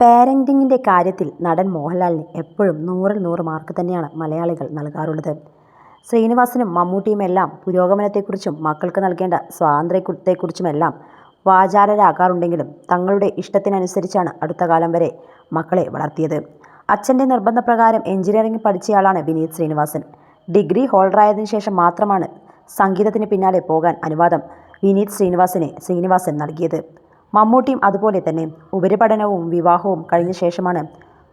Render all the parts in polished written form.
പാരന്റിങ്ങിൻ്റെ കാര്യത്തിൽ നടൻ മോഹൻലാലിന് എപ്പോഴും 100-ൽ 100 മാർക്ക് തന്നെയാണ് മലയാളികൾ നൽകാറുള്ളത്. ശ്രീനിവാസനും മമ്മൂട്ടിയുമെല്ലാം പുരോഗമനത്തെക്കുറിച്ചും മക്കൾക്ക് നൽകേണ്ട സ്വാതന്ത്ര്യത്തെക്കുറിച്ചുമെല്ലാം വാചാലരാകാറുണ്ടെങ്കിലും തങ്ങളുടെ ഇഷ്ടത്തിനനുസരിച്ചാണ് അടുത്ത കാലം വരെ മക്കളെ വളർത്തിയത്. അച്ഛൻ്റെ നിർബന്ധപ്രകാരം എഞ്ചിനീയറിംഗ് പഠിച്ചയാളാണ് വിനീത് ശ്രീനിവാസൻ. ഡിഗ്രി ഹോൾഡറായതിനു ശേഷം മാത്രമാണ് സംഗീതത്തിന് പിന്നാലെ പോകാൻ അനുവാദം വിനീത് ശ്രീനിവാസൻ നൽകിയത്. മമ്മൂട്ടിയും അതുപോലെ തന്നെ. ഉപരിപഠനവും വിവാഹവും കഴിഞ്ഞ ശേഷമാണ്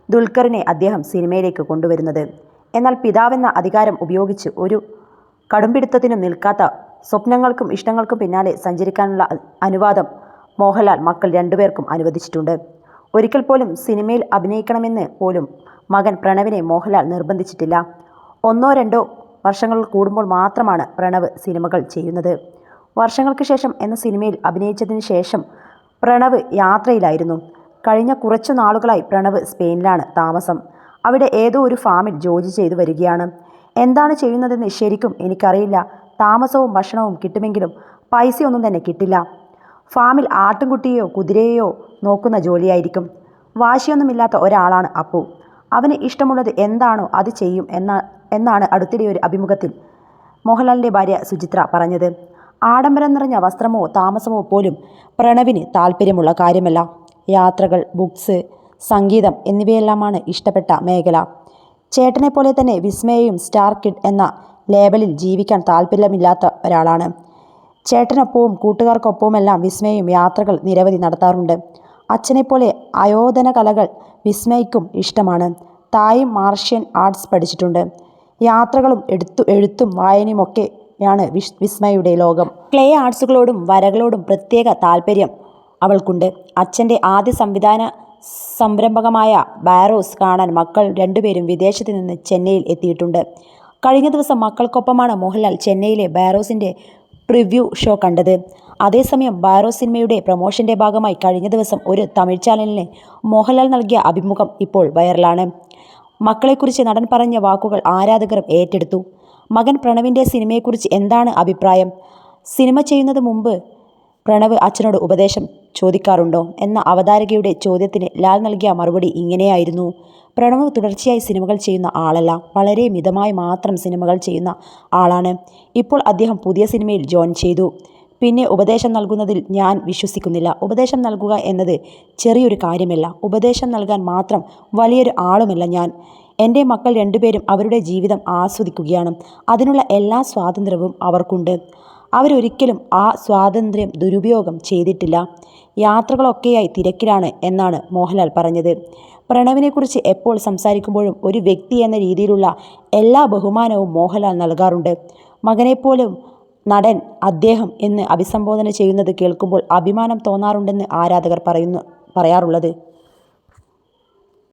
ദുൽഖറിനെ അദ്ദേഹം സിനിമയിലേക്ക് കൊണ്ടുവരുന്നത്. എന്നാൽ പിതാവെന്ന അധികാരം ഉപയോഗിച്ച് ഒരു കടുംപിടുത്തത്തിനും നിൽക്കാത്ത സ്വപ്നങ്ങൾക്കും ഇഷ്ടങ്ങൾക്കും പിന്നാലെ സഞ്ചരിക്കാനുള്ള അനുവാദം മോഹൻലാൽ മക്കൾ രണ്ടുപേർക്കും അനുവദിച്ചിട്ടുണ്ട്. ഒരിക്കൽ പോലും സിനിമയിൽ അഭിനയിക്കണമെന്ന് പോലും മകൻ പ്രണവിനെ മോഹൻലാൽ നിർബന്ധിച്ചിട്ടില്ല. 1-2 വർഷങ്ങൾ കൂടുമ്പോൾ മാത്രമാണ് പ്രണവ് സിനിമകൾ ചെയ്യുന്നത്. വർഷങ്ങൾക്ക് ശേഷം എന്ന സിനിമയിൽ അഭിനയിച്ചതിന് ശേഷം പ്രണവ് യാത്രയിലായിരുന്നു. കഴിഞ്ഞ കുറച്ചു നാളുകളായി പ്രണവ് സ്പെയിനിലാണ് താമസം. അവിടെ ഏതോ ഒരു ഫാമിൽ ജോലി ചെയ്തു വരികയാണ്. എന്താണ് ചെയ്യുന്നതെന്ന് ശരിക്കും എനിക്കറിയില്ല. താമസവും ഭക്ഷണവും കിട്ടുമെങ്കിലും പൈസയൊന്നും തന്നെ കിട്ടില്ല. ഫാമിൽ ആട്ടിൻകുട്ടിയെയോ കുതിരയെയോ നോക്കുന്ന ജോലിയായിരിക്കും. വാശിയൊന്നുമില്ലാത്ത ഒരാളാണ് അപ്പു. അവന് ഇഷ്ടമുള്ളത് എന്താണോ അത് ചെയ്യും എന്നാണ് അടുത്തിടെ ഒരു അഭിമുഖത്തിൽ മോഹൻലാലിൻ്റെ ഭാര്യ സുചിത്ര പറഞ്ഞത്. ആഡംബരം നിറഞ്ഞ വസ്ത്രമോ താമസമോ പോലും പ്രണവിന് താല്പര്യമുള്ള കാര്യമല്ല. യാത്രകൾ, ബുക്സ്, സംഗീതം എന്നിവയെല്ലാമാണ് ഇഷ്ടപ്പെട്ട മേഖല. ചേട്ടനെ പോലെ തന്നെ വിസ്മയയും സ്റ്റാർ കിഡ് എന്ന ലേബലിൽ ജീവിക്കാൻ താല്പര്യമില്ലാത്ത ഒരാളാണ്. ചേട്ടനൊപ്പവും കൂട്ടുകാർക്കൊപ്പവുമെല്ലാം വിസ്മയയും യാത്രകൾ നിരവധി നടത്താറുണ്ട്. അച്ഛനെപ്പോലെ ആയോധന കലകൾ വിസ്മയ്ക്കും ഇഷ്ടമാണ്. തായും മാർഷ്യൽ ആർട്സ് പഠിച്ചിട്ടുണ്ട്. യാത്രകളും എഴുത്തും വായനയുമൊക്കെയാണ് വിസ്മയുടെ ലോകം. ക്ലേ ആർട്സുകളോടും വരകളോടും പ്രത്യേക താല്പര്യം അവൾക്കുണ്ട്. അച്ഛൻ്റെ ആദ്യ സംവിധാന സംരംഭകമായ ബാരോസ് കാണാൻ മക്കൾ രണ്ടുപേരും വിദേശത്ത് നിന്ന് ചെന്നൈയിൽ എത്തിയിട്ടുണ്ട്. കഴിഞ്ഞ ദിവസം മക്കൾക്കൊപ്പമാണ് മോഹൻലാൽ ചെന്നൈയിലെ ബാരോസിൻ്റെ പ്രിവ്യൂ ഷോ കണ്ടത്. അതേസമയം ബാരോസ് സിനിമയുടെ പ്രൊമോഷൻ്റെ ഭാഗമായി കഴിഞ്ഞ ദിവസം ഒരു തമിഴ് ചാനലിന് മോഹൻലാൽ നൽകിയ അഭിമുഖം ഇപ്പോൾ വൈറലാണ്. മക്കളെക്കുറിച്ച് നടൻ പറഞ്ഞ വാക്കുകൾ ആരാധകർ ഏറ്റെടുത്തു. മകൻ പ്രണവിൻ്റെ സിനിമയെക്കുറിച്ച് എന്താണ് അഭിപ്രായം? സിനിമ ചെയ്യുന്നത് മുമ്പ് പ്രണവ് അച്ഛനോട് ഉപദേശം ചോദിക്കാറുണ്ടോ എന്ന അവതാരകയുടെ ചോദ്യത്തിന് ലാൽ നൽകിയ മറുപടി ഇങ്ങനെയായിരുന്നു. പ്രണവ് തുടർച്ചയായി സിനിമകൾ ചെയ്യുന്ന ആളല്ല, വളരെ മിതമായി മാത്രം സിനിമകൾ ചെയ്യുന്ന ആളാണ്. ഇപ്പോൾ അദ്ദേഹം പുതിയ സിനിമയിൽ ജോയിൻ ചെയ്തു. പിന്നെ ഉപദേശം നൽകുന്നതിൽ ഞാൻ വിശ്വസിക്കുന്നില്ല. ഉപദേശം നൽകുക എന്നത് ചെറിയൊരു കാര്യമല്ല. ഉപദേശം നൽകാൻ മാത്രം വലിയൊരു ആളുമല്ല ഞാൻ. എൻ്റെ മക്കൾ രണ്ടുപേരും അവരുടെ ജീവിതം ആസ്വദിക്കുകയാണ്. അതിനുള്ള എല്ലാ സ്വാതന്ത്ര്യവും അവർക്കുണ്ട്. അവരൊരിക്കലും ആ സ്വാതന്ത്ര്യം ദുരുപയോഗം ചെയ്തിട്ടില്ല. യാത്രകളൊക്കെയായി തിരക്കിലാണ് എന്നാണ് മോഹൻലാൽ പറഞ്ഞത്. പ്രണവിനെക്കുറിച്ച് എപ്പോൾ സംസാരിക്കുമ്പോഴും ഒരു വ്യക്തി എന്ന രീതിയിലുള്ള എല്ലാ ബഹുമാനവും മോഹൻലാൽ നൽകാറുണ്ട്. മകനെപ്പോലും നടൻ അദ്ദേഹം എന്ന് അഭിസംബോധന ചെയ്യുന്നത് കേൾക്കുമ്പോൾ അഭിമാനം തോന്നാറുണ്ടെന്ന് ആരാധകർ പറയാറുള്ളത്.